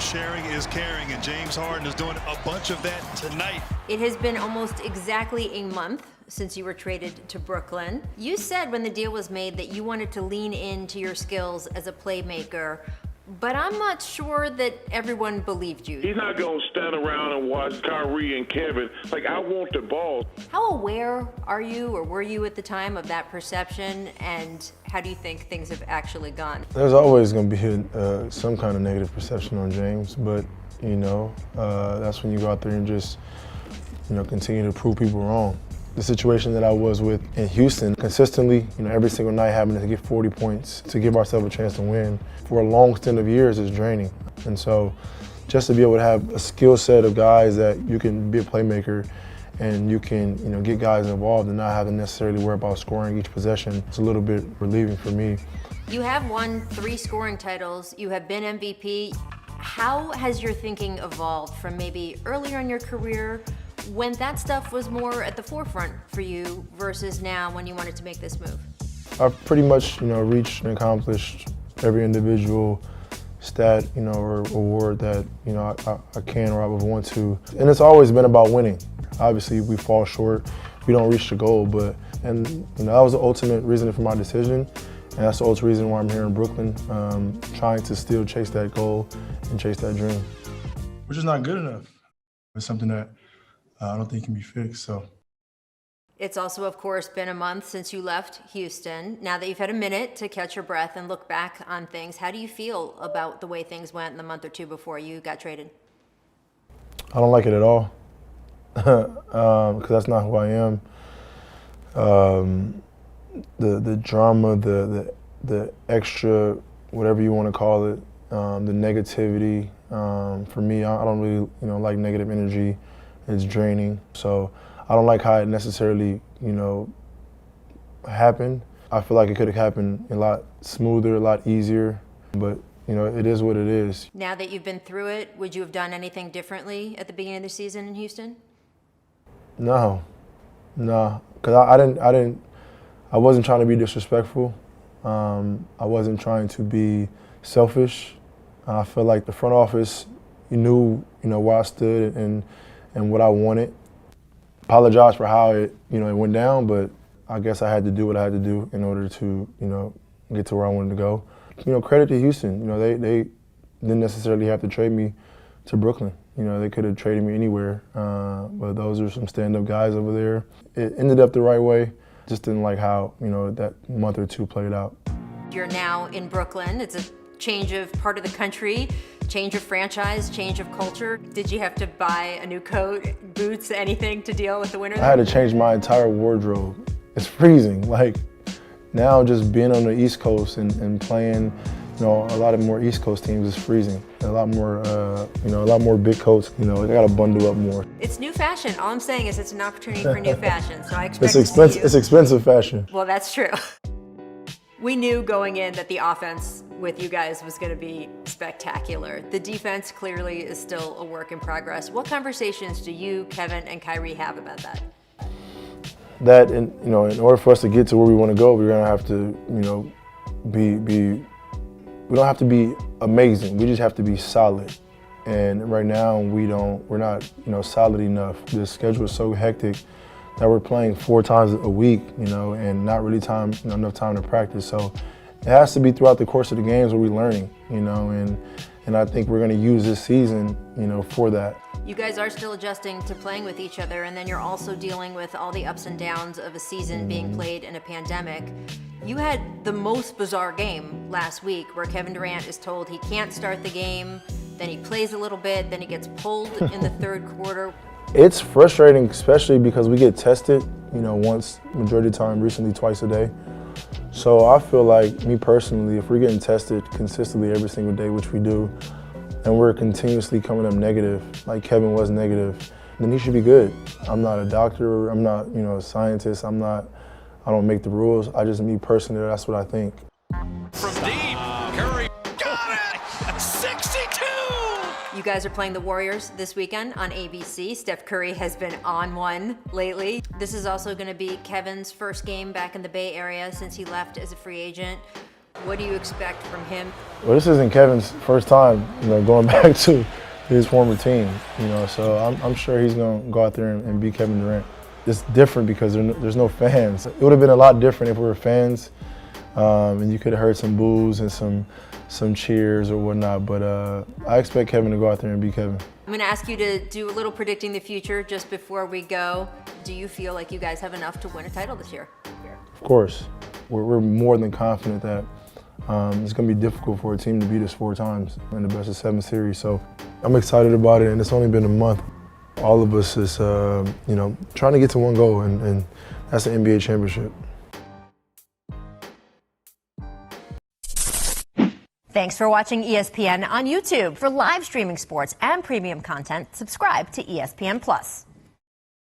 sharing is caring, and James Harden is doing a bunch of that tonight. It has been almost exactly a month since you were traded to Brooklyn. You said when the deal was made that you wanted to lean into your skills as a playmaker, but I'm not sure that everyone believed you. He's not going to stand around and watch Kyrie and Kevin. Like, I want the ball. How aware are you, or were you at the time, of that perception, and how do you think things have actually gone? There's always going to be some kind of negative perception on James, but, that's when you go out there and just, continue to prove people wrong. The situation that I was with in Houston, consistently, every single night having to get 40 points to give ourselves a chance to win for a long stint of years is draining. And so just to be able to have a skill set of guys that you can be a playmaker and you can, get guys involved and not have to necessarily worry about scoring each possession, it's a little bit relieving for me. You have won 3 scoring titles. You have been MVP. How has your thinking evolved from maybe earlier in your career when that stuff was more at the forefront for you versus now when you wanted to make this move? I've pretty much, reached and accomplished every individual stat, or award that, I can or I would want to. And it's always been about winning. Obviously, we fall short, we don't reach the goal, that was the ultimate reason for my decision. And that's the ultimate reason why I'm here in Brooklyn, trying to still chase that goal and chase that dream. Which is not good enough. It's something that I don't think can be fixed, so. It's also, of course, been a month since you left Houston. Now that you've had a minute to catch your breath and look back on things, how do you feel about the way things went in the month or two before you got traded? I don't like it at all, because that's not who I am. The drama, the extra, whatever you want to call it, the negativity. For me, I don't really, like negative energy. It's draining. So I don't like how it necessarily, happened. I feel like it could have happened a lot smoother, a lot easier, but it is what it is. Now that you've been through it, would you have done anything differently at the beginning of the season in Houston? No, because I wasn't trying to be disrespectful. I wasn't trying to be selfish. I feel like the front office, knew, where I stood and what I wanted. Apologize for how it went down, but I guess I had to do what I had to do in order to, get to where I wanted to go. Credit to Houston. They didn't necessarily have to trade me to Brooklyn. They could have traded me anywhere, but those are some stand-up guys over there. It ended up the right way. Just didn't like how, that month or two played out. You're now in Brooklyn. It's a change of part of the country, change of franchise, change of culture. Did you have to buy a new coat, boots, anything to deal with the winter? I had to change my entire wardrobe. It's freezing. Like, now just being on the East Coast and playing, a lot of more East Coast teams is freezing. A lot more, a lot more big coats. I got to bundle up more. It's new fashion. All I'm saying is it's an opportunity for new fashion. So I expect it's to expensive. see you. It's expensive fashion. Well, that's true. We knew going in that the offense with you guys was going to be spectacular. The defense clearly is still a work in progress. What conversations do you, Kevin, and Kyrie have about that? That, in order for us to get to where we want to go, we're going to have to, we don't have to be amazing. We just have to be solid. And right now, we're not, solid enough. The schedule is so hectic that we're playing 4 times a week, and not really enough time to practice. So it has to be throughout the course of the games where we're learning, and I think we're going to use this season, for that. You guys are still adjusting to playing with each other, and then you're also dealing with all the ups and downs of a season being played in a pandemic. You had the most bizarre game last week where Kevin Durant is told he can't start the game, then he plays a little bit, then he gets pulled in the third quarter. It's frustrating, especially because we get tested, once, majority of the time, recently twice a day. So I feel like, me personally, if we're getting tested consistently every single day, which we do, and we're continuously coming up negative, like Kevin was negative, then he should be good. I'm not a doctor, I'm not, a scientist, I don't make the rules. Me personally, that's what I think. From deep, Curry got it! 62! You guys are playing the Warriors this weekend on ABC. Steph Curry has been on one lately. This is also going to be Kevin's first game back in the Bay Area since he left as a free agent. What do you expect from him? Well, this isn't Kevin's first time, going back to his former team, so I'm sure he's going to go out there and beat Kevin Durant. It's different because there's no fans. It would have been a lot different if we were fans, and you could have heard some boos and some cheers or whatnot, but I expect Kevin to go out there and beat Kevin. I'm going to ask you to do a little predicting the future just before we go. Do you feel like you guys have enough to win a title this year? Of course. We're more than confident that it's going to be difficult for a team to beat us 4 times in the best-of-7 series. So I'm excited about it, and it's only been a month. All of us is, trying to get to one goal, and that's the NBA championship. Thanks for watching ESPN on YouTube. For live streaming sports and premium content, subscribe to ESPN+.